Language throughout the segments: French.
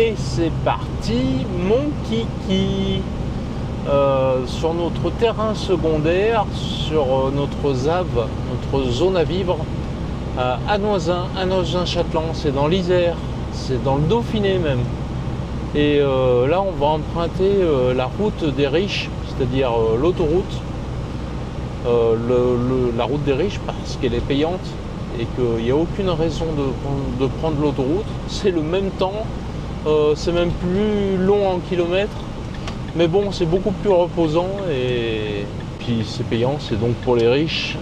Et c'est parti, mon kiki, sur notre terrain secondaire, sur notre ZAV, notre zone à vivre, à Noisins-Châtelain, c'est dans l'Isère, c'est dans le Dauphiné même. Et là, on va emprunter la route des riches, c'est-à-dire l'autoroute, la route des riches, parce qu'elle est payante et qu'il n'y a aucune raison de prendre l'autoroute. C'est le même temps. C'est même plus long en kilomètres, mais bon, c'est beaucoup plus reposant et puis c'est payant, c'est donc pour les riches.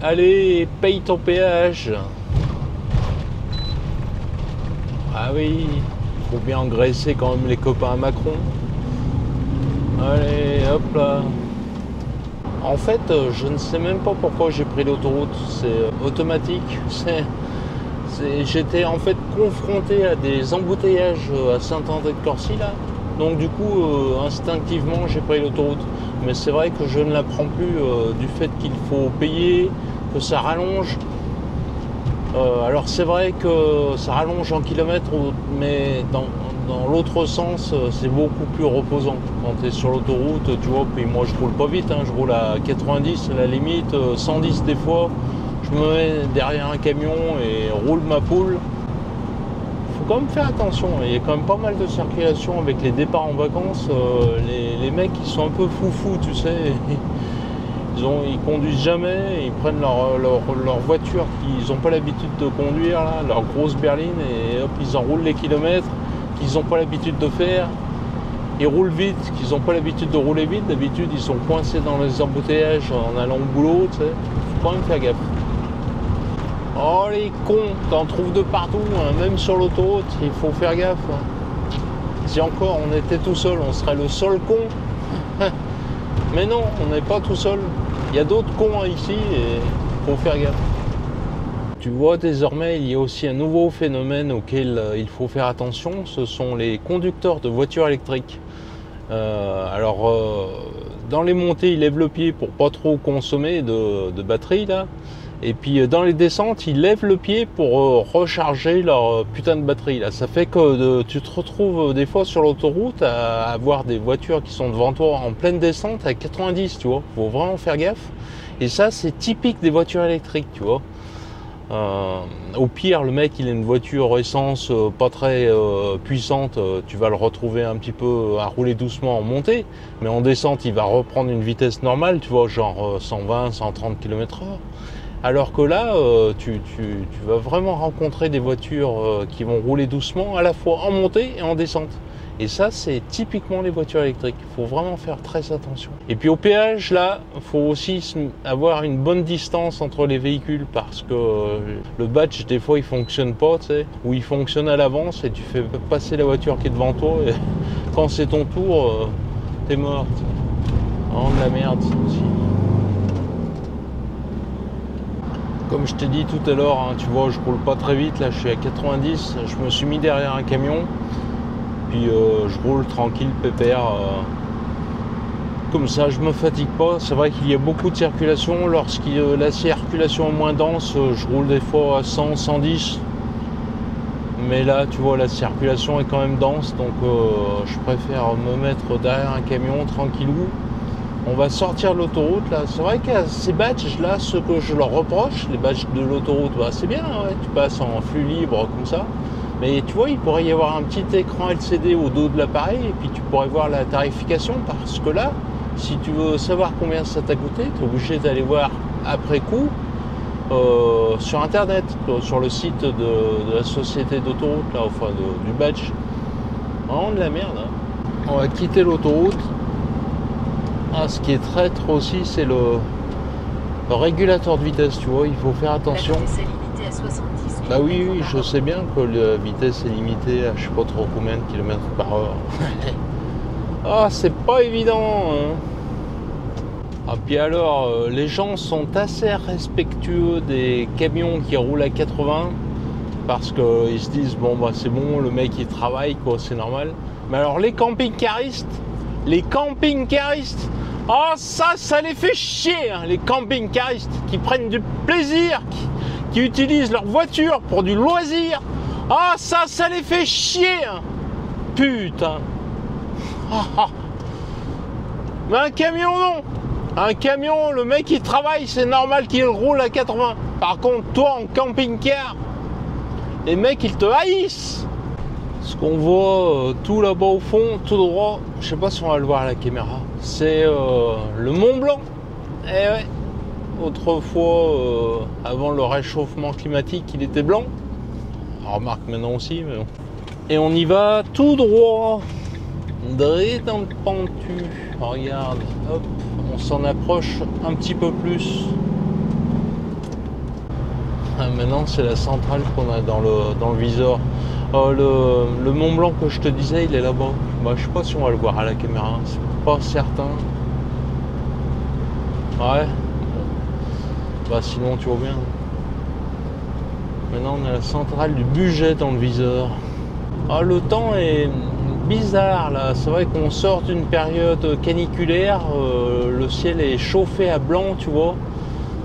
Allez, paye ton péage. Ah oui, faut bien engraisser quand même les copains à Macron. Allez, hop là. En fait, je ne sais même pas pourquoi j'ai pris l'autoroute, c'est automatique, j'étais en fait confronté à des embouteillages à Saint-André-de-Corcy là, donc du coup instinctivement j'ai pris l'autoroute. Mais c'est vrai que je ne la prends plus du fait qu'il faut payer, que ça rallonge. Alors c'est vrai que ça rallonge en kilomètres, mais dans l'autre sens c'est beaucoup plus reposant. Quand tu es sur l'autoroute, tu vois, puis moi je roule pas vite, hein, je roule à 90 à la limite, 110 des fois. Je me mets derrière un camion et roule ma poule. Faut quand même faire attention, il y a quand même pas mal de circulation avec les départs en vacances. Les mecs ils sont un peu foufous, tu sais. Ils conduisent jamais, ils prennent leur voiture qu'ils n'ont pas l'habitude de conduire, là, leur grosse berline, et hop, ils enroulent les kilomètres qu'ils n'ont pas l'habitude de faire. Ils roulent vite, qu'ils n'ont pas l'habitude de rouler vite. D'habitude, ils sont coincés dans les embouteillages en allant au boulot, tu sais. Faut quand même faire gaffe. Oh les cons, t'en trouves de partout, hein. Même sur l'autoroute, il faut faire gaffe. Si encore on était tout seul, on serait le seul con. Mais non, on n'est pas tout seul. Il y a d'autres cons ici et il faut faire gaffe. Tu vois, désormais, il y a aussi un nouveau phénomène auquel il faut faire attention, ce sont les conducteurs de voitures électriques. Dans les montées, ils lèvent le pied pour pas trop consommer de batterie là. Et puis dans les descentes, ils lèvent le pied pour recharger leur putain de batterie là. Ça fait que tu te retrouves des fois sur l'autoroute à avoir des voitures qui sont devant toi en pleine descente à 90, tu vois. Faut vraiment faire gaffe. Et ça, c'est typique des voitures électriques, tu vois. Au pire, le mec il a une voiture essence pas très puissante, tu vas le retrouver un petit peu à rouler doucement en montée, mais en descente il va reprendre une vitesse normale, tu vois, genre 120, 130 km/h. Alors que là, tu vas vraiment rencontrer des voitures qui vont rouler doucement à la fois en montée et en descente. Et ça, c'est typiquement les voitures électriques. Il faut vraiment faire très attention. Et puis au péage, là, il faut aussi avoir une bonne distance entre les véhicules parce que le badge, des fois, il fonctionne pas, tu sais, ou il fonctionne à l'avance et tu fais passer la voiture qui est devant toi et quand c'est ton tour, t'es mort. Oh, de la merde, ça aussi. Comme je t'ai dit tout à l'heure, hein, tu vois, je roule pas très vite, là, je suis à 90, je me suis mis derrière un camion. Puis je roule tranquille, pépère, comme ça je me fatigue pas. C'est vrai qu'il y a beaucoup de circulation. Lorsque la circulation est moins dense, je roule des fois à 100, 110. Mais là, tu vois, la circulation est quand même dense, donc je préfère me mettre derrière un camion tranquillou. On va sortir de l'autoroute là. C'est vrai qu'à ces badges là, ce que je leur reproche, les badges de l'autoroute, bah, c'est bien, ouais, tu passes en flux libre comme ça. Mais tu vois, il pourrait y avoir un petit écran LCD au dos de l'appareil et puis tu pourrais voir la tarification parce que là, si tu veux savoir combien ça t'a coûté, tu es obligé d'aller voir après coup sur internet, sur le site de la société d'autoroute, là, enfin du badge. Vraiment de la merde. Hein. On va quitter l'autoroute. Ah, ce qui est traître aussi, c'est le régulateur de vitesse, tu vois, il faut faire attention. À 70 bah oui, je sais bien que la vitesse est limitée à je sais pas trop combien de kilomètres par heure. Ah, c'est pas évident, hein. Ah, puis alors, les gens sont assez respectueux des camions qui roulent à 80 parce qu'ils se disent, bon, bah c'est bon, le mec il travaille, quoi, c'est normal. Mais alors, les camping-caristes, oh, ça les fait chier, hein, les camping-caristes qui prennent du plaisir, qui utilisent leur voiture pour du loisir. Ah, ça les fait chier, hein. putain. Mais un camion, non. Un camion, le mec il travaille, c'est normal qu'il roule à 80. Par contre, toi en camping-car, les mecs ils te haïssent. Ce qu'on voit tout là-bas au fond, tout droit, je sais pas si on va le voir à la caméra, c'est le Mont Blanc. Eh ouais, autrefois, avant le réchauffement climatique, il était blanc. On remarque maintenant aussi, mais bon. Et on y va tout droit, droit dans le pentu. Regarde, hop, on s'en approche un petit peu plus. Ah, maintenant, c'est la centrale qu'on a dans le viseur. Le Mont Blanc que je te disais, il est là-bas. Bah, je sais pas si on va le voir à la caméra, c'est pas certain. Ouais. Bah sinon tu vois bien. Maintenant on a la centrale du budget dans le viseur. Ah, le temps est bizarre là. C'est vrai qu'on sort d'une période caniculaire. Le ciel est chauffé à blanc, tu vois.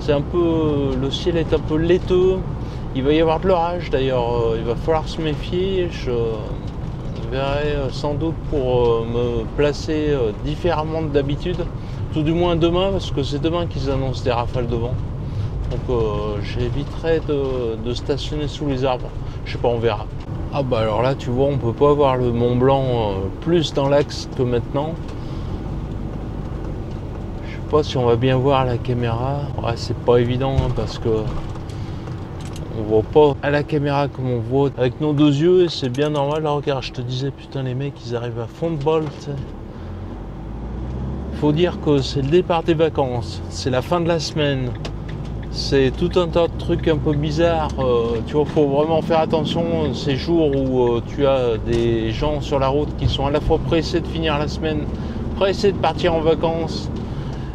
C'est un peu, le ciel est un peu laiteux. Il va y avoir de l'orage d'ailleurs, il va falloir se méfier. Je verrai sans doute pour me placer différemment de d'habitude, tout du moins demain, parce que c'est demain qu'ils annoncent des rafales de vent. Donc j'éviterai de stationner sous les arbres. Je sais pas, on verra. Ah bah alors là tu vois, on peut pas voir le Mont Blanc plus dans l'axe que maintenant. Je sais pas si on va bien voir la caméra. Ouais, c'est pas évident hein, parce que on voit pas à la caméra comme on voit avec nos deux yeux, et c'est bien normal. Là, regarde, je te disais, putain, les mecs, ils arrivent à fond de bol. Faut dire que c'est le départ des vacances, c'est la fin de la semaine, c'est tout un tas de trucs un peu bizarres. Tu vois, faut vraiment faire attention ces jours où tu as des gens sur la route qui sont à la fois pressés de finir la semaine, pressés de partir en vacances,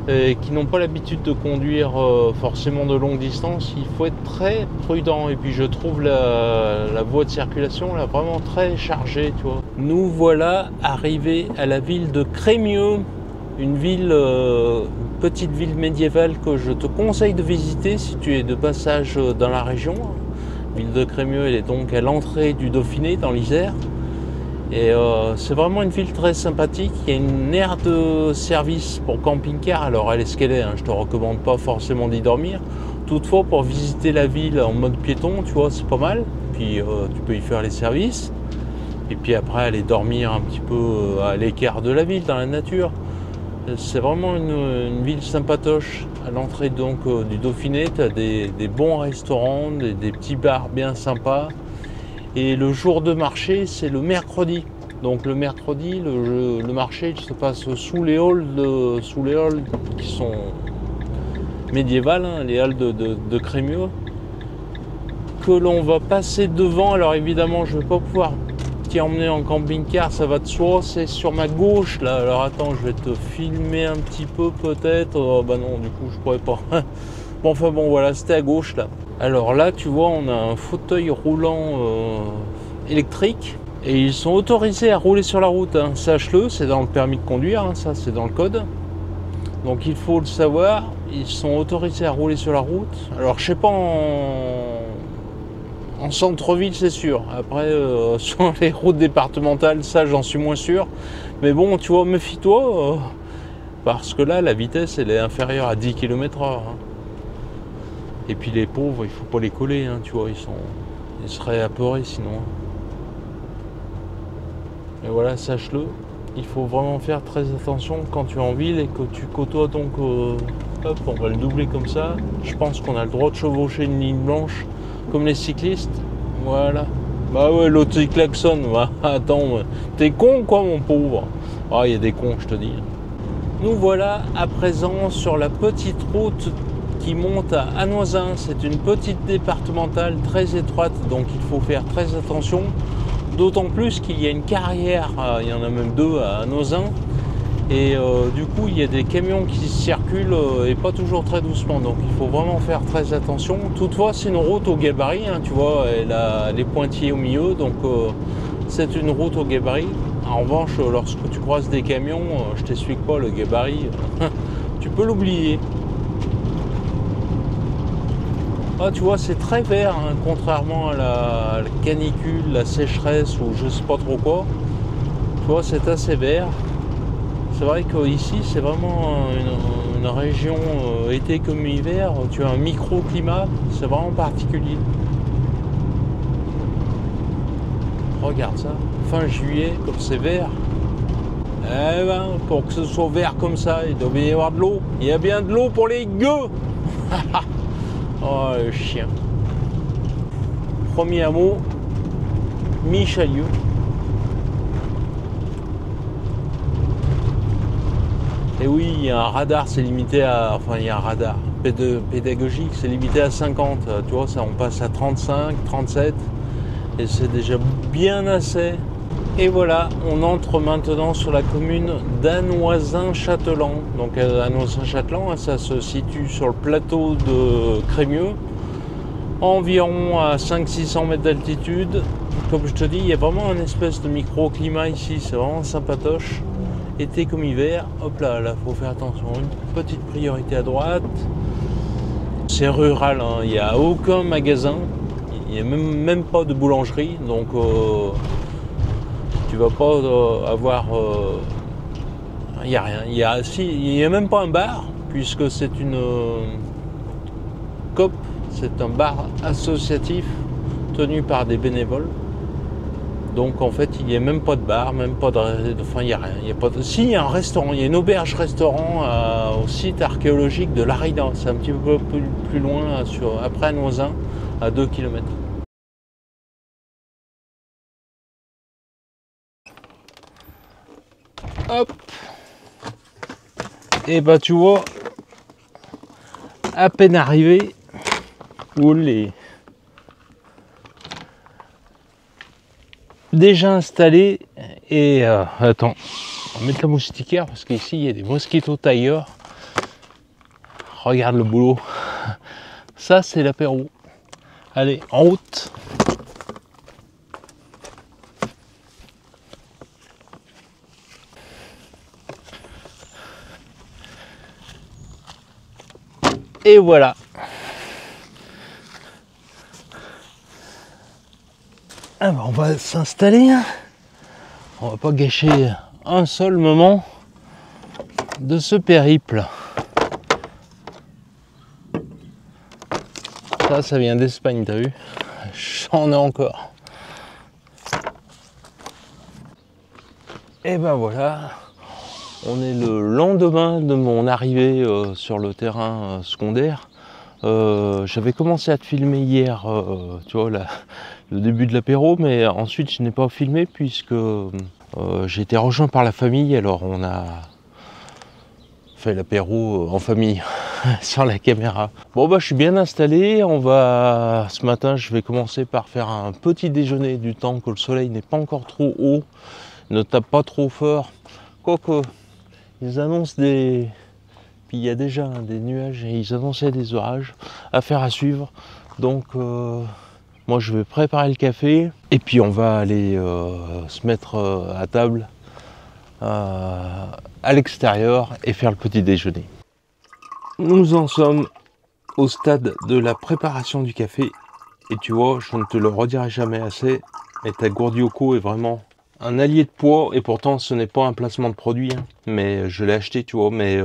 et qui n'ont pas l'habitude de conduire forcément de longue distance. Il faut être très prudent. Et puis je trouve la voie de circulation là vraiment très chargée, tu vois. Nous voilà arrivés à la ville de Crémieux, une ville, petite ville médiévale que je te conseille de visiter si tu es de passage dans la région. La ville de Crémieux, elle est donc à l'entrée du Dauphiné dans l'Isère. Et c'est vraiment une ville très sympathique. Il y a une aire de service pour camping-car. Alors elle est ce qu'elle est, hein. Je te recommande pas forcément d'y dormir. Toutefois, pour visiter la ville en mode piéton, tu vois, c'est pas mal. Puis tu peux y faire les services. Et puis après aller dormir un petit peu à l'écart de la ville, dans la nature. C'est vraiment une ville sympatoche. À l'entrée donc du Dauphiné, tu as des bons restaurants, des petits bars bien sympas. Et le jour de marché, c'est le mercredi. Donc le mercredi, le marché il se passe sous les halls qui sont médiévales, hein, les halls de Crémieux, que l'on va passer devant. Alors évidemment, je ne vais pas pouvoir t'y emmener en camping-car, ça va de soi. C'est sur ma gauche là. Alors attends, je vais te filmer un petit peu peut-être. Oh, bah non, du coup, je pourrais pas. Bon, enfin bon, voilà, c'était à gauche là. Alors là, tu vois, on a un fauteuil roulant électrique et ils sont autorisés à rouler sur la route. Hein. Sache-le, c'est dans le permis de conduire, hein, ça c'est dans le code. Donc il faut le savoir, ils sont autorisés à rouler sur la route. Alors je sais pas en centre-ville, c'est sûr. Après, sur les routes départementales, ça j'en suis moins sûr. Mais bon, tu vois, méfie-toi, parce que là, la vitesse, elle est inférieure à 10 km/h. Hein. Et puis les pauvres, il faut pas les coller, hein, tu vois, ils seraient apeurés sinon. Mais voilà, sache-le, il faut vraiment faire très attention quand tu es en ville et que tu côtoies donc, hop, on va le doubler comme ça. Je pense qu'on a le droit de chevaucher une ligne blanche comme les cyclistes. Voilà. Bah ouais, l'autre il klaxonne. Bah, attends, t'es con quoi mon pauvre. Ah, il y a des cons, je te dis. Nous voilà à présent sur la petite route qui monte à Anoisin. C'est une petite départementale très étroite, donc il faut faire très attention. D'autant plus qu'il y a une carrière, il y en a même deux à Anoisin. Et du coup, il y a des camions qui circulent et pas toujours très doucement. Donc il faut vraiment faire très attention. Toutefois, c'est une route au gabarit, hein, tu vois, elle a les pointillés au milieu. Donc c'est une route au gabarit. En revanche, lorsque tu croises des camions, je t'explique pas, le gabarit, tu peux l'oublier. Ah, tu vois, c'est très vert, hein, contrairement à la canicule, la sécheresse ou je sais pas trop quoi. Tu vois, c'est assez vert. C'est vrai qu'ici, c'est vraiment une région été comme hiver. Tu as un microclimat, c'est vraiment particulier. Regarde ça, fin juillet, comme c'est vert. Eh ben, pour que ce soit vert comme ça, il doit bien y avoir de l'eau. Il y a bien de l'eau pour les gueux. Oh, le chien. Premier hameau, Michalieu. Et oui, il y a un radar, c'est limité à... Enfin, il y a un radar pédagogique, c'est limité à 50. Tu vois, ça, on passe à 35, 37. Et c'est déjà bien assez. Et voilà, on entre maintenant sur la commune d'Anoisins-Châtelan. Donc Anoisins-Châtelan, ça se situe sur le plateau de Crémieux, environ à 500-600 mètres d'altitude. Comme je te dis, il y a vraiment un espèce de microclimat ici, c'est vraiment sympatoche. Été comme hiver, hop là, là, faut faire attention. Une petite priorité à droite. C'est rural, hein. Il n'y a aucun magasin, il n'y a même pas de boulangerie, donc tu vas pas avoir. Il n'y a rien. Il n'y a même pas un bar, puisque c'est une COP, c'est un bar associatif tenu par des bénévoles. Donc en fait, il n'y a même pas de bar, même pas de... Enfin, il n'y a rien. Il y a pas de... Si, il y a un restaurant, il y a une auberge-restaurant au site archéologique de l'Arida. C'est un petit peu plus loin, après Anoisins, à 2 km. Hop. Et bah tu vois, à peine arrivé, oulé, déjà installé. Et attends, on va mettre la moustiquaire parce qu'ici il y a des mosquitos tailleurs. Regarde le boulot. Ça c'est l'apéro. Allez, en route. Et voilà. Ah bah on va s'installer. On va pas gâcher un seul moment de ce périple. Ça vient d'Espagne, t'as vu? J'en ai encore. Et ben voilà, on est le lendemain de mon arrivée sur le terrain secondaire. J'avais commencé à te filmer hier, tu vois, le début de l'apéro, mais ensuite je n'ai pas filmé puisque j'ai été rejoint par la famille, alors on a fait l'apéro en famille sur la caméra. Bon bah je suis bien installé, ce matin je vais commencer par faire un petit déjeuner du temps que le soleil n'est pas encore trop haut, ne tape pas trop fort, quoique ils annoncent des... Puis il y a déjà des nuages et ils annonçaient des orages, affaire à suivre, donc moi je vais préparer le café et puis on va aller se mettre à table à l'extérieur et faire le petit déjeuner. Nous en sommes au stade de la préparation du café et tu vois, je ne te le redirai jamais assez, mais ta Gourdioco est vraiment un allié de poids et pourtant ce n'est pas un placement de produit, hein, mais je l'ai acheté, tu vois, mais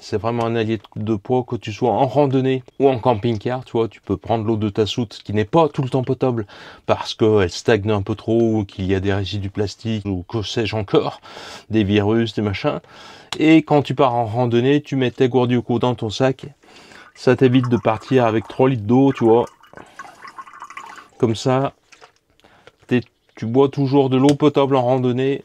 c'est vraiment un allié de poids, que tu sois en randonnée ou en camping-car, tu vois, tu peux prendre l'eau de ta soute qui n'est pas tout le temps potable parce qu'elle stagne un peu trop ou qu'il y a des résidus plastiques ou que sais-je encore, des virus, des machins. Et quand tu pars en randonnée, tu mets tes Gourdioco dans ton sac, ça t'évite de partir avec 3 litres d'eau, tu vois. Comme ça, tu bois toujours de l'eau potable en randonnée.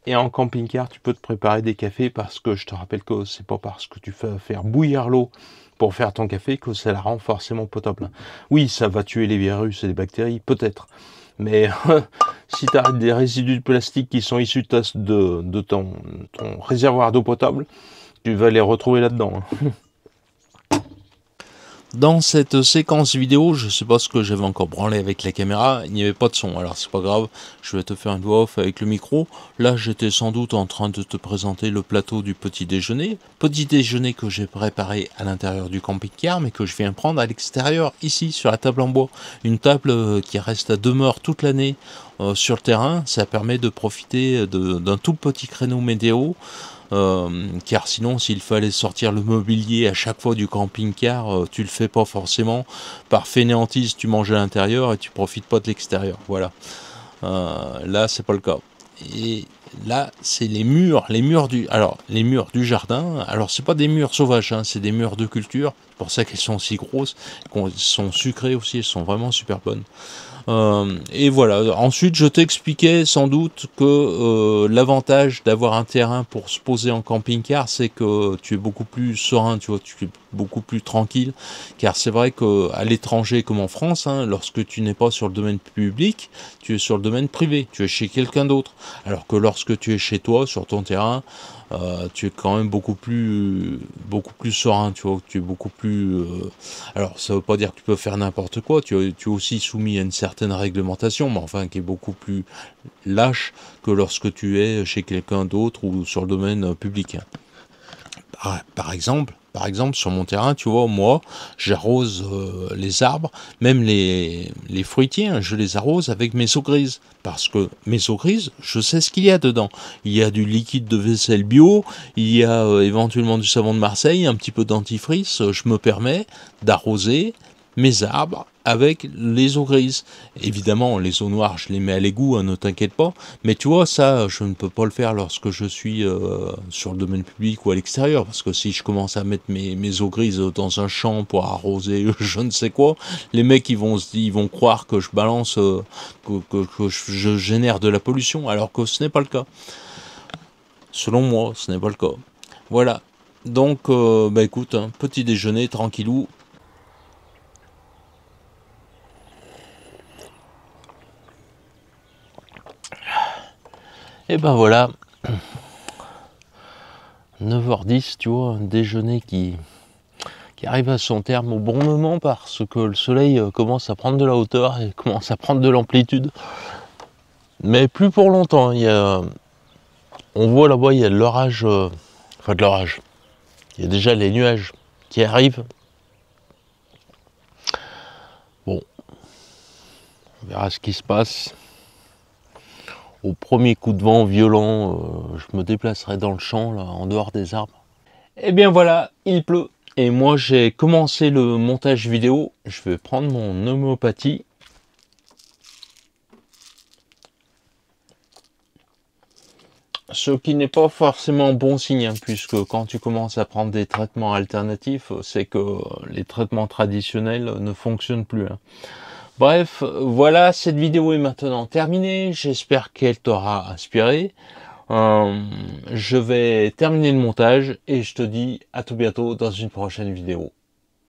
Et en camping-car, tu peux te préparer des cafés parce que je te rappelle que c'est pas parce que tu fais faire bouillir l'eau pour faire ton café que ça la rend forcément potable. Oui, ça va tuer les virus et les bactéries, peut-être. Mais si tu as des résidus de plastique qui sont issus de ton réservoir d'eau potable, tu vas les retrouver là-dedans. Dans cette séquence vidéo, je sais pas ce que j'avais encore branlé avec la caméra, il n'y avait pas de son, alors c'est pas grave, je vais te faire une voix off avec le micro. Là j'étais sans doute en train de te présenter le plateau du petit déjeuner que j'ai préparé à l'intérieur du camping-car, mais que je viens prendre à l'extérieur, ici, sur la table en bois. Une table qui reste à demeure toute l'année sur le terrain, ça permet de profiter d'un tout petit créneau météo. Car sinon s'il fallait sortir le mobilier à chaque fois du camping-car, tu le fais pas forcément, par fainéantise tu manges à l'intérieur et tu profites pas de l'extérieur, voilà. Là c'est pas le cas. Et là c'est les murs les murs du jardin. Alors c'est pas des murs sauvages, hein, c'est des murs de culture, c'est pour ça qu'elles sont si grosses, qu'elles sont sucrées aussi, elles sont vraiment super bonnes. Et voilà, ensuite je t'expliquais sans doute que l'avantage d'avoir un terrain pour se poser en camping-car, c'est que tu es beaucoup plus serein, tu vois, tu es beaucoup plus tranquille, car c'est vrai qu'à l'étranger comme en France, hein, lorsque tu n'es pas sur le domaine public, tu es sur le domaine privé, tu es chez quelqu'un d'autre, alors que lorsque tu es chez toi, sur ton terrain, tu es quand même beaucoup plus serein, tu vois, tu es beaucoup plus... alors ça veut pas dire que tu peux faire n'importe quoi, tu es aussi soumis à une certaine réglementation, mais enfin qui est beaucoup plus lâche que lorsque tu es chez quelqu'un d'autre ou sur le domaine public. Par exemple, sur mon terrain, tu vois, moi, j'arrose les arbres, même les fruitiers, hein, je les arrose avec mes eaux grises. Parce que mes eaux grises, je sais ce qu'il y a dedans. Il y a du liquide de vaisselle bio, il y a éventuellement du savon de Marseille, un petit peu dentifrice. Je me permets d'arroser mes arbres avec les eaux grises. Évidemment, les eaux noires, je les mets à l'égout, hein, ne t'inquiète pas. Mais tu vois, ça, je ne peux pas le faire lorsque je suis sur le domaine public ou à l'extérieur. Parce que si je commence à mettre mes eaux grises dans un champ pour arroser je ne sais quoi, les mecs, ils vont croire que je balance, que je génère de la pollution, alors que ce n'est pas le cas. Selon moi, ce n'est pas le cas. Voilà. Donc, bah écoute, hein, petit déjeuner, tranquillou. Et ben voilà, 9h10, tu vois, un déjeuner qui arrive à son terme au bon moment parce que le soleil commence à prendre de la hauteur et commence à prendre de l'amplitude. Mais plus pour longtemps, on voit là-bas, il y a de l'orage, enfin de l'orage, il y a déjà les nuages qui arrivent. Bon, on verra ce qui se passe. Au premier coup de vent violent, je me déplacerai dans le champ, là, en dehors des arbres. Et bien voilà, il pleut. Et moi j'ai commencé le montage vidéo. Je vais prendre mon homéopathie. Ce qui n'est pas forcément bon signe, hein, puisque quand tu commences à prendre des traitements alternatifs, c'est que les traitements traditionnels ne fonctionnent plus. Hein. Bref, voilà, cette vidéo est maintenant terminée. J'espère qu'elle t'aura inspiré. Je vais terminer le montage et je te dis à tout bientôt dans une prochaine vidéo.